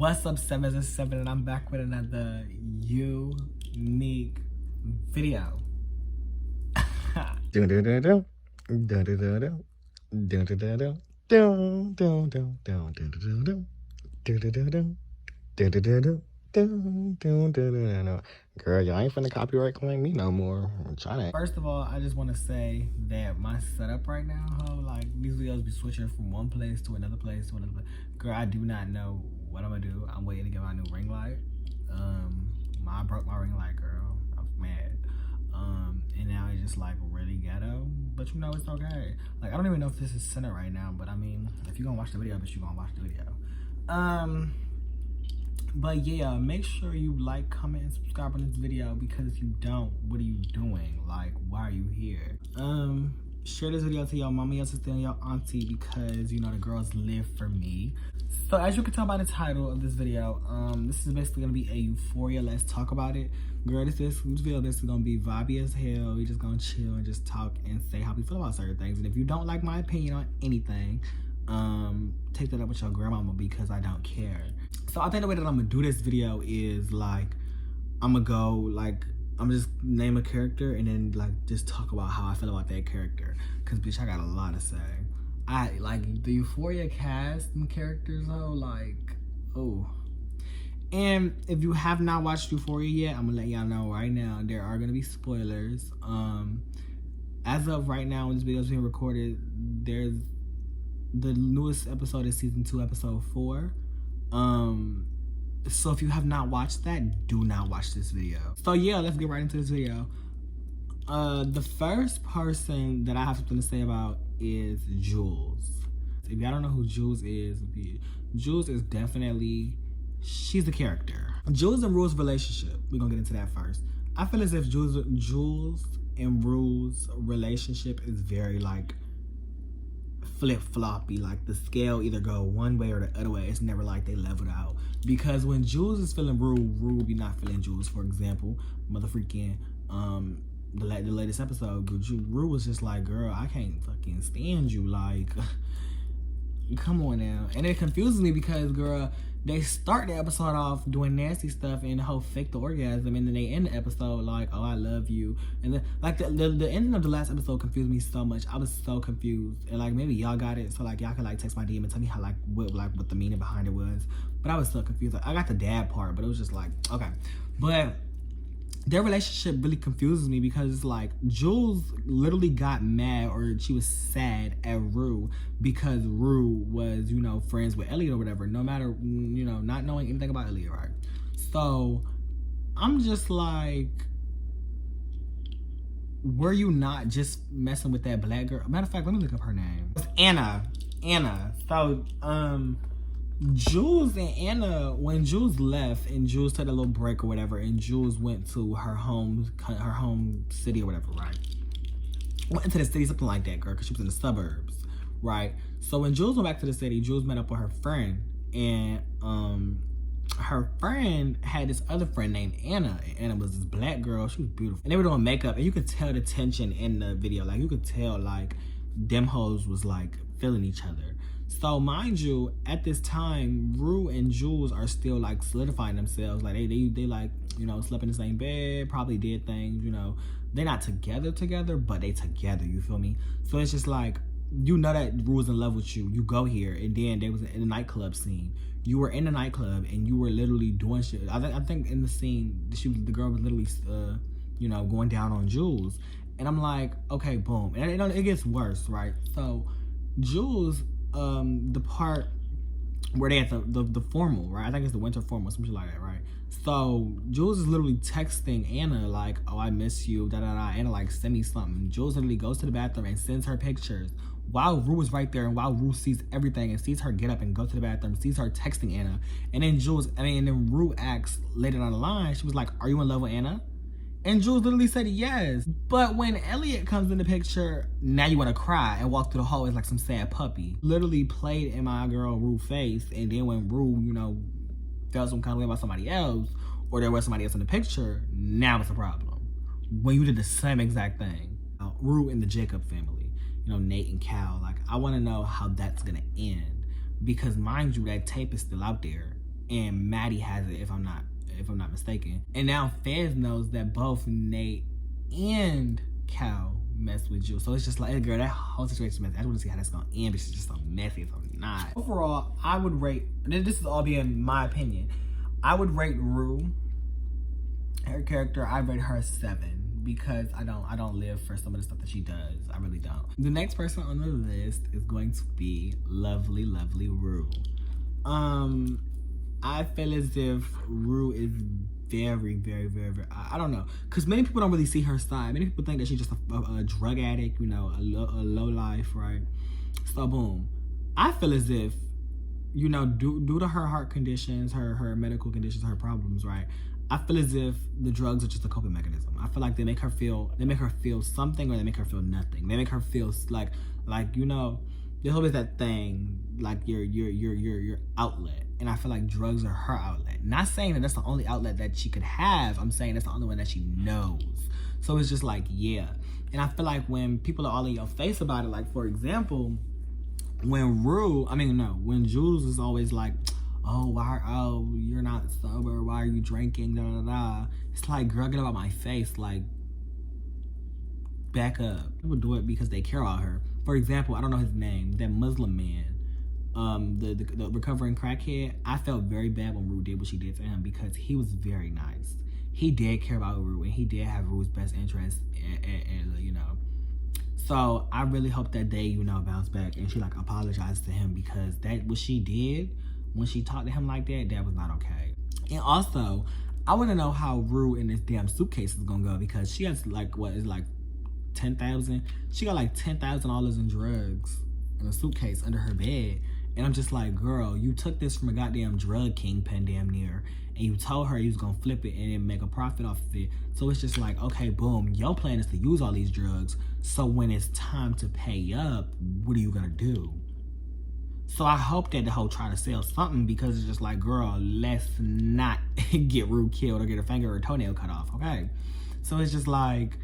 What's up, 7 and I'm back with another unique video. Girl, y'all ain't finna copyright claim me no more. I'm trying to. First of all, I just want to say that my setup right now, like these videos be switching from one place to another place to another place. Girl, I do not know what I'm gonna do. I'm waiting to get my new ring light. I broke my ring light, girl. I was mad. And now it's just like really ghetto, but you know it's okay. Like I don't even know if this is centered right now, but I mean, if you're gonna watch the video, but you're gonna watch the video. But yeah, make sure you like, comment, and subscribe on this video, because if you don't, what are you doing? Like, why are you here? Share this video to your mama, your sister, and your auntie, because you know the girls live for me. So as you can tell by the title of this video, this is basically gonna be a Euphoria. Let's talk about it. Girl, this video is gonna be vibey as hell. We just gonna chill and just talk and say how we feel about certain things. And if you don't like my opinion on anything, take that up with your grandmama, because I don't care. So I think the way that I'm gonna do this video is like, I'm gonna just name a character and then like just talk about how I feel about that character. Cause bitch, I got a lot to say. I like the Euphoria cast and characters though, like, oh. And if you have not watched Euphoria yet, I'm gonna let y'all know right now, there are gonna be spoilers. As of right now, when this video is being recorded, there's the newest episode is season 2, episode 4. So if you have not watched that, do not watch this video. So yeah, let's get right into this video. The first person that I have something to say about is Jules. If y'all don't know who Jules is definitely, she's a character. Jules and Rue's relationship, we're gonna get into that first. I feel as if Jules and Rue's relationship is very like flip-floppy, like the scale either go one way or the other way. It's never like they leveled out, because when Jules is feeling Rue will be not feeling Jules. For example, motherfreaking the latest episode, Rue was just like, girl, I can't fucking stand you, like come on now. And it confuses me because, girl, they start the episode off doing nasty stuff and the whole fake the orgasm, and then they end the episode like, oh, I love you. And then like the ending of the last episode confused me so much. I was so confused, and like maybe y'all got it, so like y'all can like text my DM and tell me how what the meaning behind it was. But I was so confused. Like, I got the dad part, but it was just like, okay. But their relationship really confuses me, because it's like Jules literally got mad, or she was sad at Rue because Rue was, you know, friends with Elliot or whatever, no matter, you know, not knowing anything about Elliot, right? So I'm just like, were you not just messing with that black girl? Matter of fact, let me look up her name. It's Anna. So Jules and Anna, when Jules left and Jules took a little break or whatever, and Jules went to her home city or whatever, right? Went into the city, something like that, girl, because she was in the suburbs, right? So when Jules went back to the city, Jules met up with her friend, and her friend had this other friend named Anna, and Anna was this black girl. She was beautiful, and they were doing makeup, and you could tell the tension in the video. Like, you could tell like them hoes was like feeling each other. So mind you, at this time, Rue and Jules are still like solidifying themselves. Like they like, you know, slept in the same bed, probably did things, you know. They're not together, but they together, you feel me? So it's just like, you know that Rue's in love with you. You go here, and then they was in the nightclub scene. You were in the nightclub and you were literally doing shit. I think in the scene, the girl was literally, you know, going down on Jules. And I'm like, okay, boom. And it gets worse, right? So Jules, the part where they at the formal, right? I think it's the winter formal, something like that, right? So Jules is literally texting Anna like, oh, I miss you, da-da-da. Anna like, send me something. Jules literally goes to the bathroom and sends her pictures while Rue is right there, and while Rue sees everything and sees her get up and go to the bathroom, sees her texting Anna. And then Rue asks later down the line, she was like, are you in love with Anna? And Jules literally said yes. But when Elliot comes in the picture, now you want to cry and walk through the hallways like some sad puppy. Literally played in my girl Rue's face. And then when Rue, you know, felt some kind of way about somebody else, or there was somebody else in the picture, now it's a problem. When you did the same exact thing. Rue and the Jacob family, you know, Nate and Cal, like, I want to know how that's going to end. Because mind you, that tape is still out there. and Maddie has it, if I'm not mistaken. And now Fez knows that both Nate and Cal mess with Jules. So it's just like, girl, that whole situation messy. I just want to see how that's gonna end, but it's just so messy, so not. Overall, I would rate, this is all being my opinion, I would rate Rue, her character, I rate her a 7 because I don't live for some of the stuff that she does. I really don't. The next person on the list is going to be lovely Rue. I feel as if Rue is very, I don't know, because many people don't really see her side. Many people think that she's just a drug addict, you know, a low life, right? So boom, I feel as if, you know, due to her heart conditions, her medical conditions, her problems, right? I feel as if the drugs are just a coping mechanism. I feel like they make her feel something, or they make her feel nothing. They make her feel like you know, there's always that thing, like your outlet. And I feel like drugs are her outlet. Not saying that that's the only outlet that she could have. I'm saying that's the only one that she knows. So it's just like, yeah. And I feel like when people are all in your face about it, like for example, when Jules is always like, oh, you're not sober, why are you drinking, da da da. It's like, girl, get about my face, like, back up. People do it because they care about her. For example, I don't know his name, that Muslim man, the recovering crackhead. I felt very bad when Rue did what she did to him because he was very nice. He did care about Rue, and he did have Rue's best interest, and you know. So I really hope that they, you know, bounce back and she like apologized to him, because that what she did when she talked to him like that was not okay. And also, I want to know how Rue in this damn suitcase is gonna go, because she has like, what is like 10,000? She got like $10,000 in drugs in a suitcase under her bed. And I'm just like, girl, you took this from a goddamn drug kingpin damn near, and you told her you was gonna flip it and then make a profit off of it. So it's just like, okay, boom, your plan is to use all these drugs, so when it's time to pay up, what are you gonna do? So I hope that the whole try to sell something, because it's just like, girl, let's not get Rue killed or get her finger or toenail cut off, okay? So it's just like,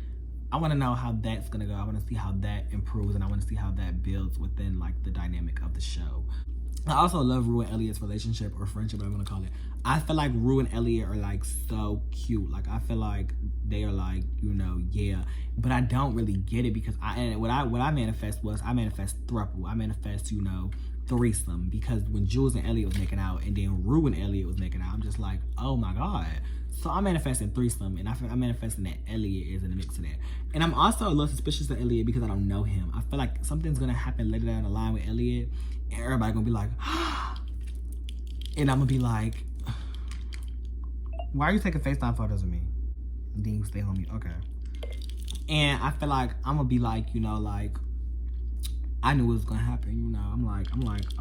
I want to know how that's going to go. I want to see how that improves, and I want to see how that builds within, like, the dynamic of the show. I also love Rue and Elliot's relationship, or friendship, whatever I'm going to call it. I feel like Rue and Elliot are, like, so cute. Like, I feel like they are, like, you know, yeah. But I don't really get it, because what I manifest was, I manifest throuple. I manifest, you know, threesome, because when Jules and Elliot was making out, and then Rue and Elliot was making out, I'm just like, oh my God. So I'm manifesting threesome, and I'm manifesting that Elliot is in the mix of that. And I'm also a little suspicious of Elliot because I don't know him. I feel like something's gonna happen later down the line with Elliot, and everybody gonna be like, and I'm gonna be like, why are you taking FaceTime photos of me? And then you stay on me, okay. And I feel like I'm gonna be like, you know, like, I knew it was gonna happen, you know. I'm like,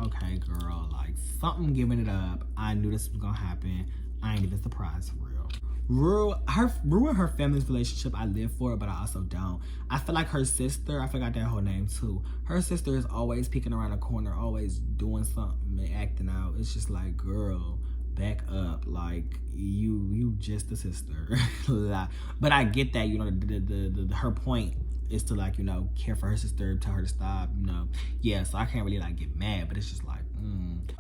okay, girl, like, something giving it up. I knew this was gonna happen. I ain't even surprised, for real. Rue and her family's relationship, I live for it, but I also don't. I feel like her sister, I forgot that whole name too. Her sister is always peeking around the corner, always doing something and acting out. It's just like, girl, back up. Like, you just a sister. But I get that, you know, her point is to, like, you know, care for her sister, tell her to stop, you know. Yeah, so I can't really, like, get mad, but it's just like,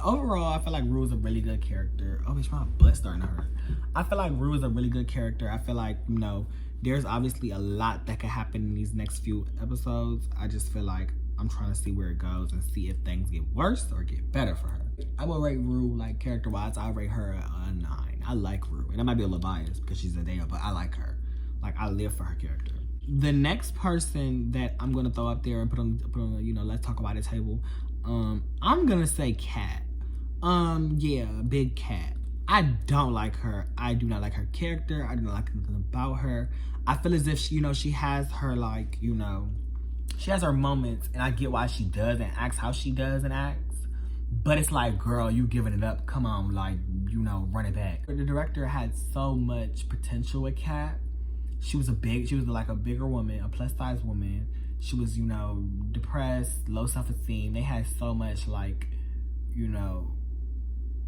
Overall, I feel like Rue is a really good character. Oh, it's my butt starting to hurt. I feel like Rue is a really good character. I feel like, you know, there's obviously a lot that could happen in these next few episodes. I just feel like I'm trying to see where it goes and see if things get worse or get better for her. I will rate Rue, like, character-wise, I rate her a 9. I like Rue. And I might be a little biased because she's Zendaya, but I like her. Like, I live for her character. The next person that I'm going to throw up there and put on, you know, let's talk about it table, I'm going to say Kat. Yeah, big Kat. I don't like her. I do not like her character. I do not like anything about her. I feel as if she, you know, she has her, like, you know, she has her moments, and I get why she does and acts how she does and acts. But it's like, girl, you giving it up. Come on, like, you know, run it back. The director had so much potential with Kat. She was like a bigger woman, a plus size woman. She was, you know, depressed, low self-esteem. They had so much, like, you know,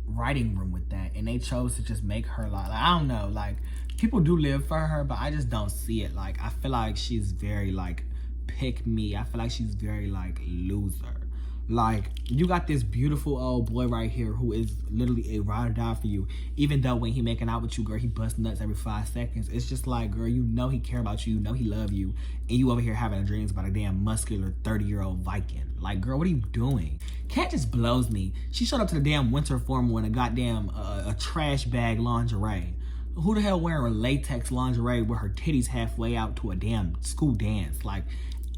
writing room with that, and they chose to just make her like I don't know, like, people do live for her, but I just don't see it. Like, I feel like she's very, like, pick me. I feel like she's very, like, loser. Like, you got this beautiful old boy right here who is literally a ride or die for you. Even though when he making out with you, girl, he busts nuts every 5 seconds. It's just like, girl, you know he care about you. You know he love you. And you over here having dreams about a damn muscular 30-year-old Viking. Like, girl, what are you doing? Kat just blows me. She showed up to the damn winter formal in a goddamn a trash bag lingerie. Who the hell wearing latex lingerie with her titties halfway out to a damn school dance? Like,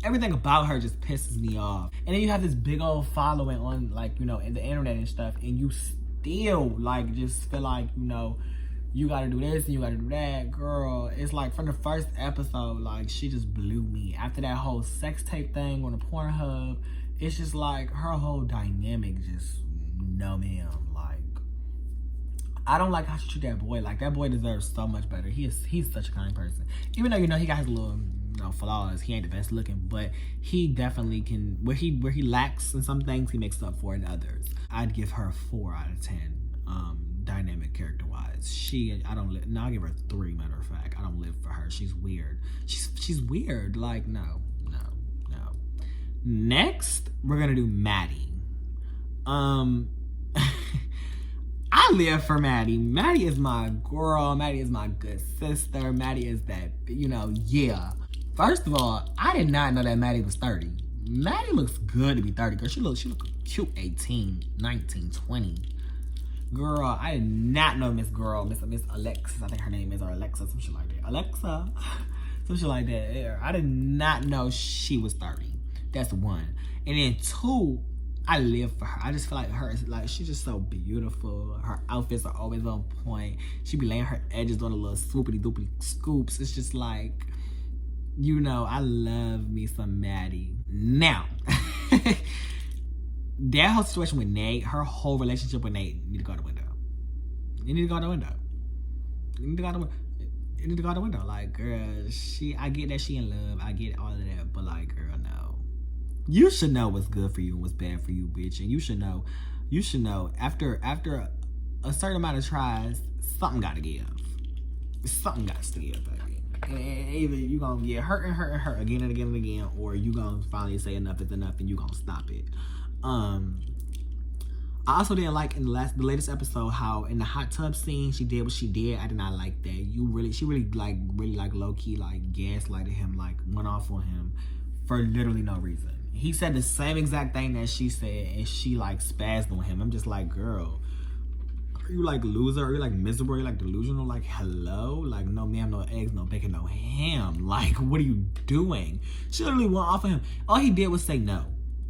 everything about her just pisses me off. And then you have this big old following on, like, you know, in the internet and stuff, and you still, like, just feel like, you know, you gotta do this and you gotta do that. Girl, it's like from the first episode, like, she just blew me. After that whole sex tape thing on the Pornhub, it's just like her whole dynamic just, no ma'am. Like, I don't like how she treat that boy. Like, that boy deserves so much better. He's such a kind person. Even though, you know, he got his little, you know, flaws. He ain't the best looking, but he definitely can, where he lacks in some things, he makes up for in others. I'd give her a 4 out of 10. Dynamic character wise. I'll give her 3, matter of fact. I don't live for her. She's weird. She's weird. Like, no. Next, we're gonna do Maddie. I live for Maddie. Maddie is my girl. Maddie is my good sister. Maddie is that, you know, yeah. First of all, I did not know that Maddie was 30. Maddie looks good to be 30, girl. She looks cute 18, 19, 20. Girl, I did not know Miss Alexis, I think her name is, or Alexa, some shit like that. Alexa, some shit like that. Yeah, I did not know she was 30. That's 1. And then 2, I live for her. I just feel like her is like, she's just so beautiful. Her outfits are always on point. She be laying her edges doing a little swoopity doopity scoops. It's just like, you know, I love me some Maddie. Now, that whole situation with Nate, her whole relationship with Nate need to go out the window. It need to go out the window. It need to go out the window. Like, girl, I get that she in love. I get all of that. But, like, girl, no. You should know what's good for you and what's bad for you, bitch. And you should know after a certain amount of tries, something got to give. Something got to give, baby. And either you going to get hurt again and again and again, or you going to finally say enough is enough and you going to stop it. I also didn't like in the latest episode how in the hot tub scene she did what she did. I did not like that. She really low key like gaslighted him, like went off on him for literally no reason. He said the same exact thing that she said and she like spazzed on him. I'm just like, girl, are you like loser? Are you like miserable? Are you like delusional? Like, hello? Like, no ma'am, no eggs, no bacon, no ham. Like, what are you doing? She literally went off of him. All he did was say no.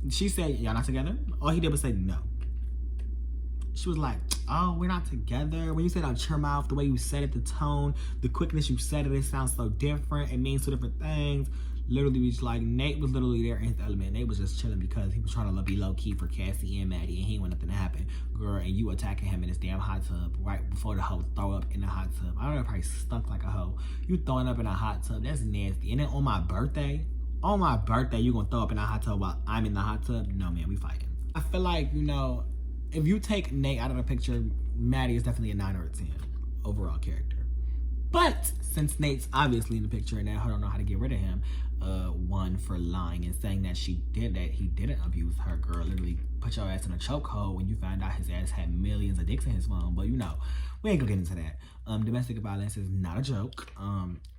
She said, y'all not together? All he did was say no. She was like, oh, we're not together. When you said out your mouth, the way you said it, the tone, the quickness you said it sounds so different. It means 2 different things. Literally, was like, Nate was literally there in his element. Nate was just chilling because he was trying to be low-key for Cassie and Maddie, and he didn't want nothing to happen. Girl, and you attacking him in this damn hot tub right before the hoe throw up in the hot tub. I don't know, probably stunk like a hoe. You throwing up in a hot tub, that's nasty. And then on my birthday, you gonna throw up in a hot tub while I'm in the hot tub? No, man, we fighting. I feel like, you know, if you take Nate out of the picture, Maddie is definitely a 9 or a 10 overall character. But since Nate's obviously in the picture and now I don't know how to get rid of him, 1 for lying and saying that he didn't abuse her. Girl, literally put your ass in a chokehold when you found out his ass had millions of dicks in his phone. But you know, we ain't gonna get into that. Domestic violence is not a joke.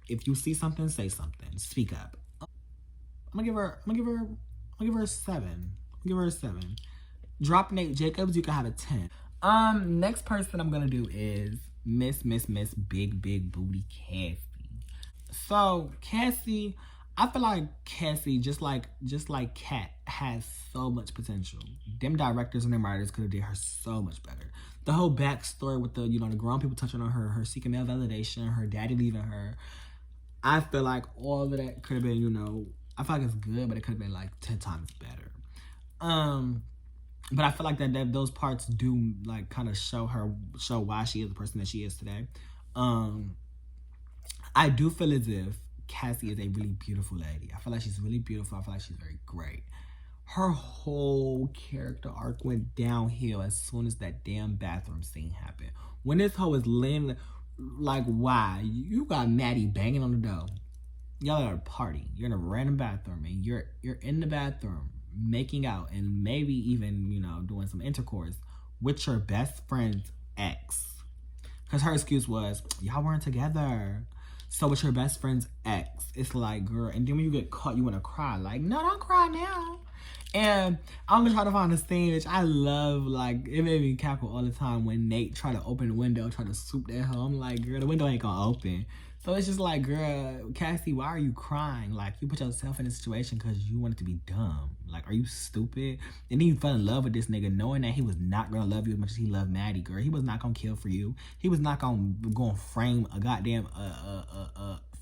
If you see something, say something. Speak up. I'm gonna give her a 7. Give her a 7. Drop Nate Jacobs, you can have a 10. Next person I'm gonna do is Miss Big Booty Cassie. So Cassie, I feel like Cassie, just like Kat, has so much potential. Them directors and them writers could have did her so much better. The whole backstory with the, you know, the grown people touching on her seeking male validation, her daddy leaving her. I feel like all of that could have been, you know, I feel like it's good, but it could have been like 10 times better. But I feel like that those parts do like kind of show why she is the person that she is today. I do feel as if Cassie is a really beautiful lady. I feel like she's really beautiful. I feel like she's very great. Her whole character arc went downhill as soon as that damn bathroom scene happened. When this hoe is laying, like, why? You got Maddie banging on the door. Y'all are at a party. You're in a random bathroom and you're in the bathroom making out and maybe even, you know, doing some intercourse with your best friend's ex. Because her excuse was, y'all weren't together. So with your best friend's ex, it's like, girl, and then when you get caught, you want to cry. Like, no, don't cry now. And I'm gonna try to find a scene which I love. Like, it made me cackle all the time when Nate tried to open the window, try to swoop that hoe. I'm like, girl, the window ain't gonna open. So it's just like, girl, Cassie, why are you crying? Like, you put yourself in a situation because you want it to be dumb. Like, are you stupid? And then you fell in love with this nigga knowing that he was not gonna love you as much as he loved Maddie, girl. He was not gonna kill for you. He was not gonna frame a goddamn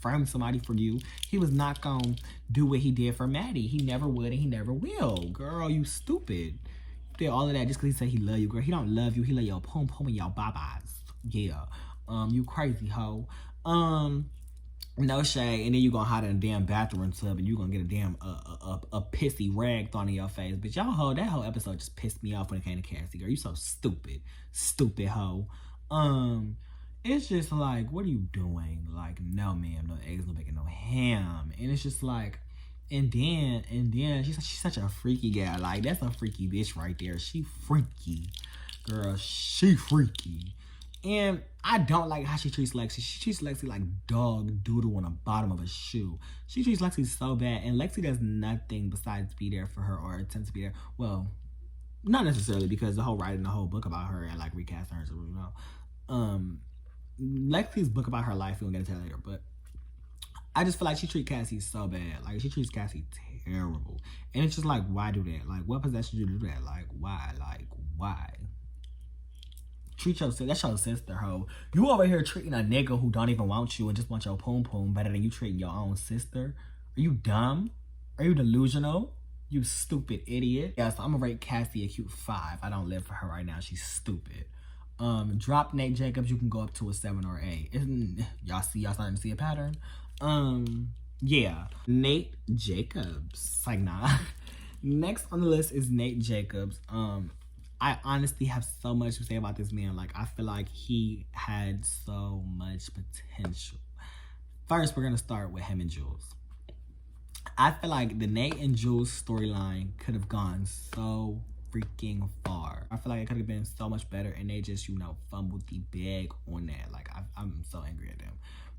frame somebody for you. He was not gonna do what he did for Maddie. He never would and he never will. Girl, you stupid. You did all of that just because he said he love you, girl. He don't love you. He love your pom pom and your babas. Yeah. You crazy hoe. No shade, and then you gonna hide in a damn bathroom tub and you gonna get a damn a pissy rag thrown in your face. But y'all hoe, that whole episode just pissed me off when it came to Cassie, girl. You so stupid. Stupid hoe. It's just like, what are you doing? Like, no ma'am, no eggs, no bacon, no ham. And it's just like, and then she's such a freaky guy. Like, that's a freaky bitch right there. She freaky. Girl, she freaky. And I don't like how she treats Lexie. She treats Lexie like dog doodle on the bottom of a shoe. She treats Lexie so bad. And Lexie does nothing besides be there for her or attempt to be there. Well, not necessarily, because the whole writing the whole book about her and like recasting her, so you know. Lexie's book about her life, we'll get into that later, but I just feel like she treats Cassie so bad. Like, she treats Cassie terrible. And it's just like, why do that? Like, what possessed you to do that? Like, why? Like, why? Treat your sister, that's your sister, hoe. You over here treating a nigga who don't even want you and just want your poom poom better than you treating your own sister. Are you dumb? Are you delusional? You stupid idiot. Yeah, so I'm gonna rate Cassie a cute 5. I don't live for her right now. She's stupid. Drop Nate Jacobs, you can go up to a 7 or 8. Y'all starting to see a pattern? Yeah. Nate Jacobs. Like, nah. Next on the list is Nate Jacobs. I honestly have so much to say about this man. Like, I feel like he had so much potential. First, we're gonna start with him and Jules. I feel like the Nate and Jules storyline could have gone so freaking far. I feel like it could have been so much better, and they just, you know, fumbled the bag on that. Like, I'm so angry at them.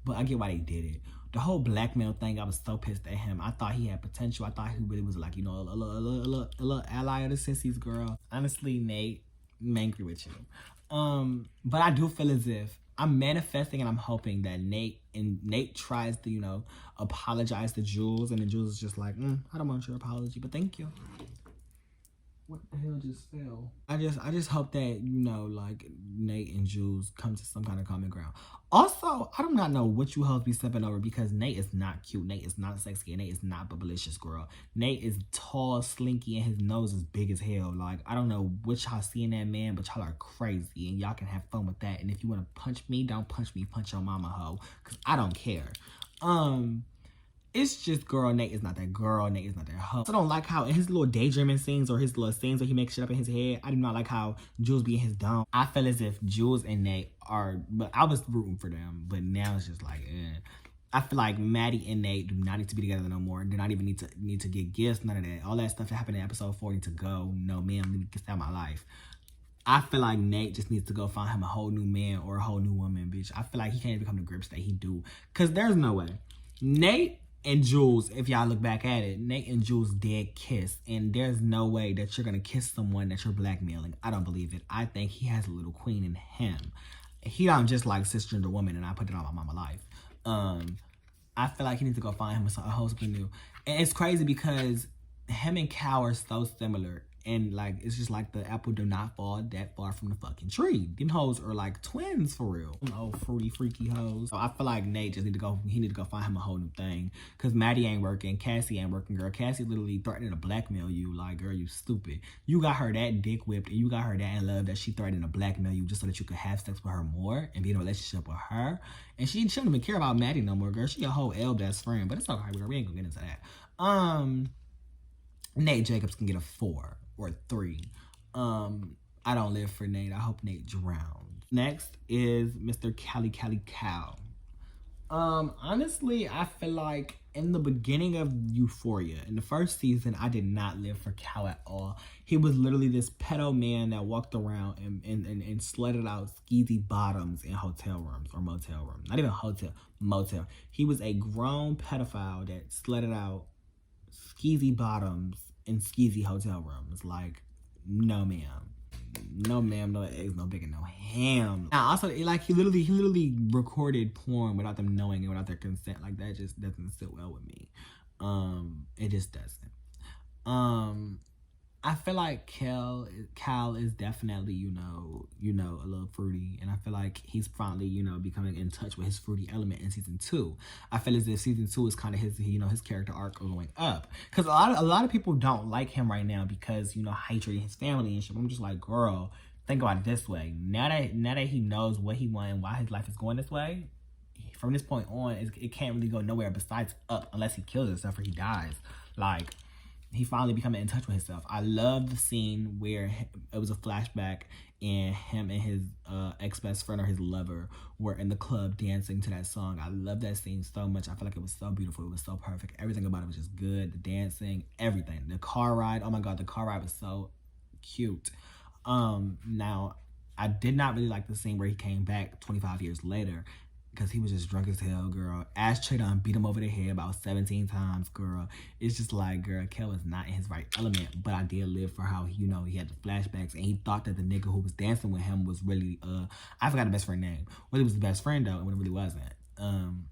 But I get why they did it. The whole blackmail thing, I was so pissed at him. I thought he had potential. I thought he really was like, you know, a little ally of the sissies, girl. Honestly, Nate, I'm angry with you. But I do feel as if I'm manifesting and I'm hoping that Nate tries to, you know, apologize to Jules, and then Jules is just like, I don't want your apology, but thank you. What the hell just fell? I just hope that, you know, like, Nate and Jules come to some kind of common ground. Also, I do not know what you hoes be stepping over, because Nate is not cute. Nate is not sexy. And Nate is not bubblicious, girl. Nate is tall, slinky, and his nose is big as hell. Like, I don't know what y'all see in that man, but y'all are crazy, and y'all can have fun with that. And if you want to punch me, don't punch me. Punch your mama, hoe, because I don't care. It's just, girl, Nate is not that girl. Nate is not that hoe. I don't like how in his little daydreaming scenes or his little scenes where he makes shit up in his head, I do not like how Jules be in his dome. I feel as if Jules and Nate are, but I was rooting for them, but now it's just like, I feel like Maddie and Nate do not need to be together no more. Do not even need to get gifts, none of that. All that stuff that happened in episode 4 need to go. No, man, let me get out of my life. I feel like Nate just needs to go find him a whole new man or a whole new woman, bitch. I feel like he can't even come to grips that he do. Because there's no way. Nate and Jules, if y'all look back at it, Nate and Jules did kiss. And there's no way that you're going to kiss someone that you're blackmailing. I don't believe it. I think he has a little queen in him. He don't just like cisgender woman and I put it on my mama life. I feel like he needs to go find him a whole something new. And it's crazy because him and Cal are so similar. And, like, it's just like the apple do not fall that far from the fucking tree. Them hoes are like twins for real. Oh, fruity, freaky hoes. So I feel like Nate just need to go find him a whole new thing. Because Maddie ain't working. Cassie ain't working, girl. Cassie literally threatening to blackmail you. Like, girl, you stupid. You got her that dick whipped and you got her that in love that she threatened to blackmail you just so that you could have sex with her more and be in a relationship with her. And she shouldn't even care about Maddie no more, girl. She a whole L best friend. But it's okay, girl. We ain't gonna get into that. Nate Jacobs can get a 4 or 3. I don't live for Nate. I hope Nate drowns. Next is Mr. Cali Cow. Honestly, I feel like in the beginning of Euphoria, in the first season, I did not live for Cal at all. He was literally this pedo man that walked around and sledded out skeezy bottoms in hotel rooms or motel rooms. Not even hotel, motel. He was a grown pedophile that sledded out skeezy bottoms in skeezy hotel rooms. Like, no ma'am. No ma'am, no eggs, no bacon, no ham. Now also, like, he literally recorded porn without them knowing and without their consent. Like, that just doesn't sit well with me. It just doesn't. I feel like Cal is definitely, a little fruity, and I feel like he's finally, becoming in touch with his fruity element in season 2. I feel as if season 2 is kind of his, his character arc going up, because a lot of people don't like him right now because how he treated his family and shit. I'm just like, girl, think about it this way. Now that he knows what he wants and why his life is going this way, from this point on, it can't really go nowhere besides up unless he kills himself or he dies. Like, he finally becoming in touch with himself. I love the scene where it was a flashback and him and his ex-best friend or his lover were in the club dancing to that song. I love that scene so much. I feel like it was so beautiful. It was so perfect. Everything about it was just good. The dancing, everything. The car ride. Oh my God, the car ride was so cute. Now, I did not really like the scene where he came back 25 years later, because he was just drunk as hell, girl. Ashtray done beat him over the head about 17 times, girl. It's just like, girl, Kel was not in his right element. But I did live for how, he had the flashbacks. And he thought that the nigga who was dancing with him was really, I forgot the best friend name. Well, it was the best friend, though, when it really wasn't. And,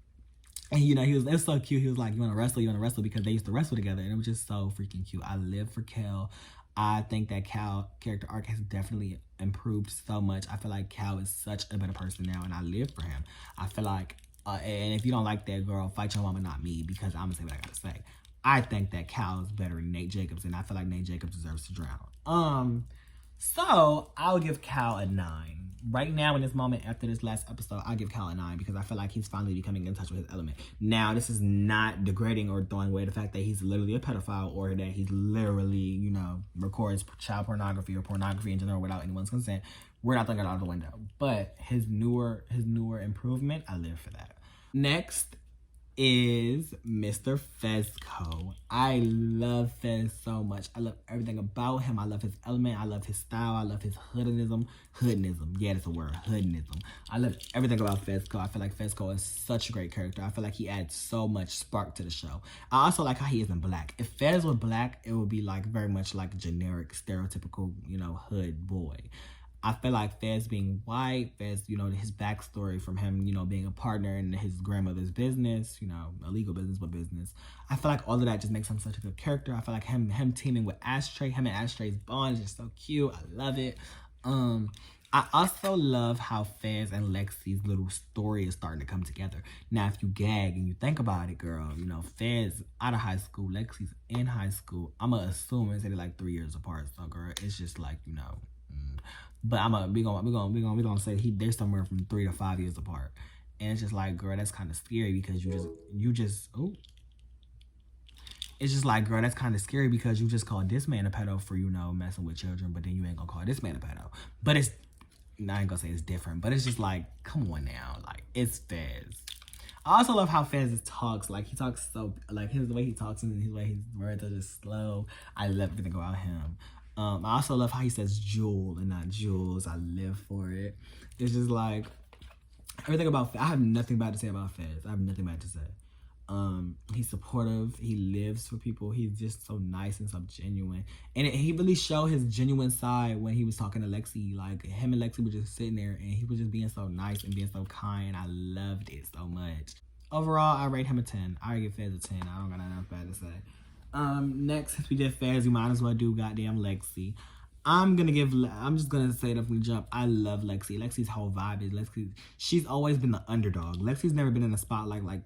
it was so cute. He was like, you want to wrestle? You want to wrestle? Because they used to wrestle together. And it was just so freaking cute. I live for Kel. I think that Cal character arc has definitely improved so much. I feel like Cal is such a better person now, and I live for him. I feel like, and if you don't like that, girl, fight your mama, not me, because I'm gonna say what I gotta say. I think that Cal is better than Nate Jacobs, and I feel like Nate Jacobs deserves to drown. So I'll give Cal a 9. Right now, in this moment, after this last episode, I'll give Cal a 9 because I feel like he's finally becoming in touch with his element. Now, this is not degrading or throwing away the fact that he's literally a pedophile or that he's literally, records child pornography or pornography in general without anyone's consent. We're not throwing it out of the window. But his newer improvement, I live for that. Next is Mr. Fesco. I love Fez so much. I love everything about him. I love his element. I love his style. I love his hoodism. Yeah, that's a word. Hoodism. I love everything about Fesco. I feel like Fesco is such a great character. I feel like he adds so much spark to the show. I also like how he isn't black. If Fez were black, it would be like very much like a generic, stereotypical, hood boy. I feel like Fez being white, Fez, his backstory from him, being a partner in his grandmother's business, illegal business, but business. I feel like all of that just makes him such a good character. I feel like him teaming with Ashtray, him and Ashtray's bond is just so cute. I love it. I also love how Fez and Lexie's little story is starting to come together. Now, if you gag and you think about it, girl, Fez out of high school, Lexie's in high school. I'm going to assume it's like 3 years apart. So, girl, it's just like, But we gonna say they're somewhere from 3 to 5 years apart, and it's just like, girl, that's kind of scary because it's just like, girl, that's kind of scary because you just called this man a pedo for messing with children, but then you ain't gonna call this man a pedo. But I ain't gonna say it's different, but it's just like, come on now, like, it's Fez. I also love how Fez talks. Like, he talks so, like, the way he talks and his words are just slow. I love everything about him. I also love how he says Jules and not Jules. I live for it. It's just like, everything about Fez. I have nothing bad to say about Fez. I have nothing bad to say. He's supportive. He lives for people. He's just so nice and so genuine. And he really showed his genuine side when he was talking to Lexie. Like, him and Lexie were just sitting there and he was just being so nice and being so kind. I loved it so much. Overall, I rate him a 10. I give Fez a 10. I don't got nothing bad to say. Next, since we did Fez, we might as well do goddamn Lexie. I'm just gonna say it up from the jump. I love Lexie. Lexie's whole vibe is Lexie. She's always been the underdog. Lexie's never been in a spotlight like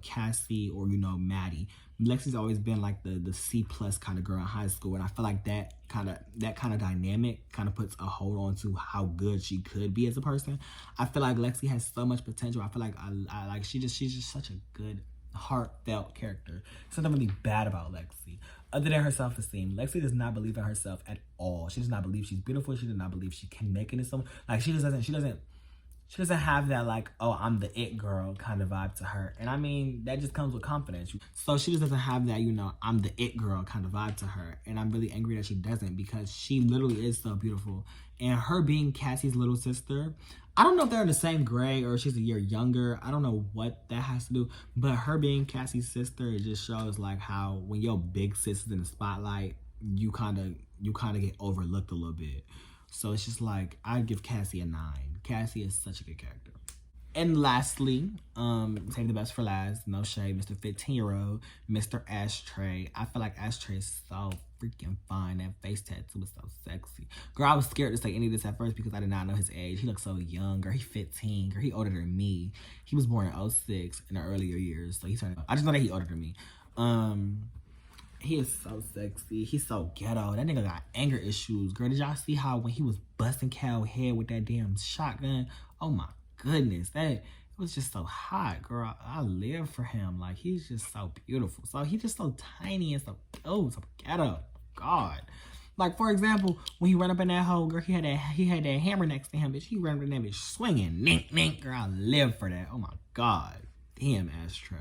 Cassie or Maddie. Lexie's always been like the C+ kind of girl in high school, and I feel like that kind of dynamic kind of puts a hold on to how good she could be as a person. I feel like Lexie has so much potential. I feel like I like she's just such a good, heartfelt character. Something really bad about Lexie, other than her self-esteem. Lexie does not believe in herself at all. She does not believe she's beautiful. She does not believe she can make it in someone. Like, she doesn't She doesn't have that like, oh, I'm the it girl kind of vibe to her. And I mean, that just comes with confidence. So she just doesn't have that, you know, I'm the it girl kind of vibe to her. And I'm really angry that she doesn't, because she literally is so beautiful. And her being Cassie's little sister, I don't know if they're in the same grade or she's a year younger. I don't know what that has to do. But her being Cassie's sister, it just shows like how when your big sis is in the spotlight, you kind of get overlooked a little bit. So it's just like, I'd give Cassie a 9. Cassie is such a good character. And lastly, save the best for last, no shade, Mr. 15-year-old, Mr. Ashtray. I feel like Ashtray is so freaking fine. That face tattoo is so sexy. Girl, I was scared to say any of this at first because I did not know his age. He looks so young. Girl, he 15. Girl, he older than me. He was born in 06 in the earlier years. So I just know that he older than me. He is so sexy. He's so ghetto. That nigga got anger issues. Girl, did y'all see how when he was busting Cal head with that damn shotgun? Oh my goodness. It was just so hot, girl. I live for him. Like, he's just so beautiful. So he's just so tiny and so ghetto. God. Like, for example, when he ran up in that hole, girl, he had that hammer next to him, bitch. He ran up in that bitch swinging. Nink, nink. Girl, I live for that. Oh my God. Damn, Ashtray.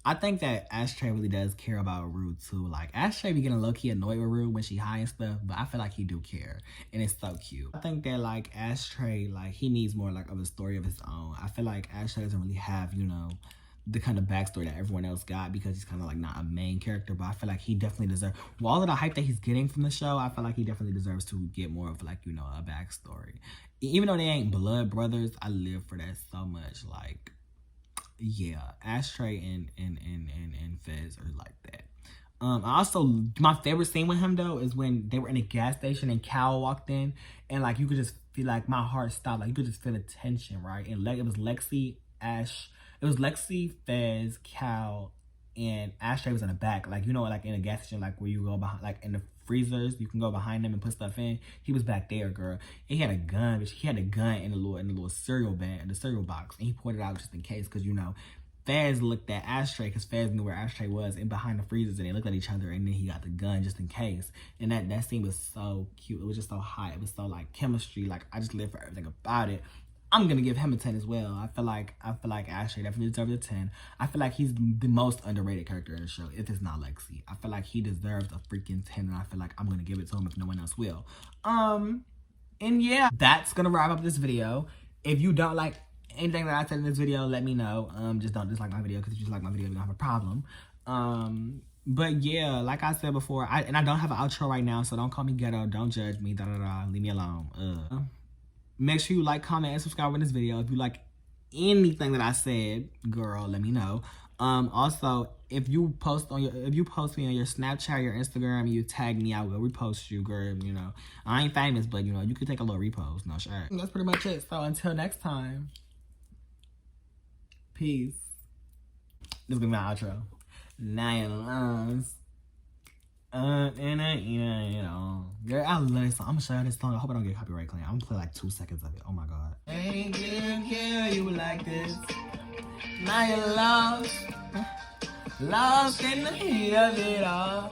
I think that Ashtray really does care about Rue too. Like, Ashtray be getting low-key annoyed with Rue when she high and stuff, but I feel like he do care. And it's so cute. I think that like Ashtray, like he needs more like of a story of his own. I feel like Ashtray doesn't really have, you know, the kind of backstory that everyone else got because he's kind of like not a main character, but I feel like he definitely deserves, with all of the hype that he's getting from the show, I feel like he definitely deserves to get more of like, you know, a backstory. Even though they ain't blood brothers, I live for that so much. Like, yeah, Ashtray and Fez are like that. Also, my favorite scene with him though is when they were in a gas station and Cal walked in, and like you could just feel like my heart stopped. Like you could just feel the tension, right? And it was Lexie, Fez, Cal, and Ashtray was in the back. Like, you know, like in a gas station, like where you go behind, like in the freezers, you can go behind them and put stuff in. He was back there, girl. And he had a gun, but he had a gun in the little cereal bag, in the cereal box, and he pointed out just in case, because you know, Fez looked at Ashtray because Fez knew where Ashtray was and behind the freezers, and they looked at each other, and then he got the gun just in case. And that scene was so cute. It was just so hot. It was so like chemistry. Like, I just live for everything about it. I'm gonna give him a 10 as well. I feel like Ashtray definitely deserves a 10. I feel like he's the most underrated character in the show, if it's not Lexie. I feel like he deserves a freaking 10, and I feel like I'm gonna give it to him if no one else will. And yeah, that's gonna wrap up this video. If you don't like anything that I said in this video, let me know. Just don't dislike my video, because if you dislike my video, we don't have a problem. But yeah, like I said before, I don't have an outro right now, so don't call me ghetto, don't judge me, leave me alone. Make sure you like, comment, and subscribe on this video. If you like anything that I said, girl, let me know. Also, if you post me on your Snapchat or your Instagram and you tag me, I will repost you, girl. You know, I ain't famous, but you know, you could take a little repost. No shit. That's pretty much it. So until next time, peace. This is gonna be my outro. Nine lungs. You know, girl, I love this song. I'm gonna show you this song. I hope I don't get copyright claim. I'm gonna play like 2 seconds of it. Oh my God. Ain't didn't care you like this. Now you're lost in the heat of it all.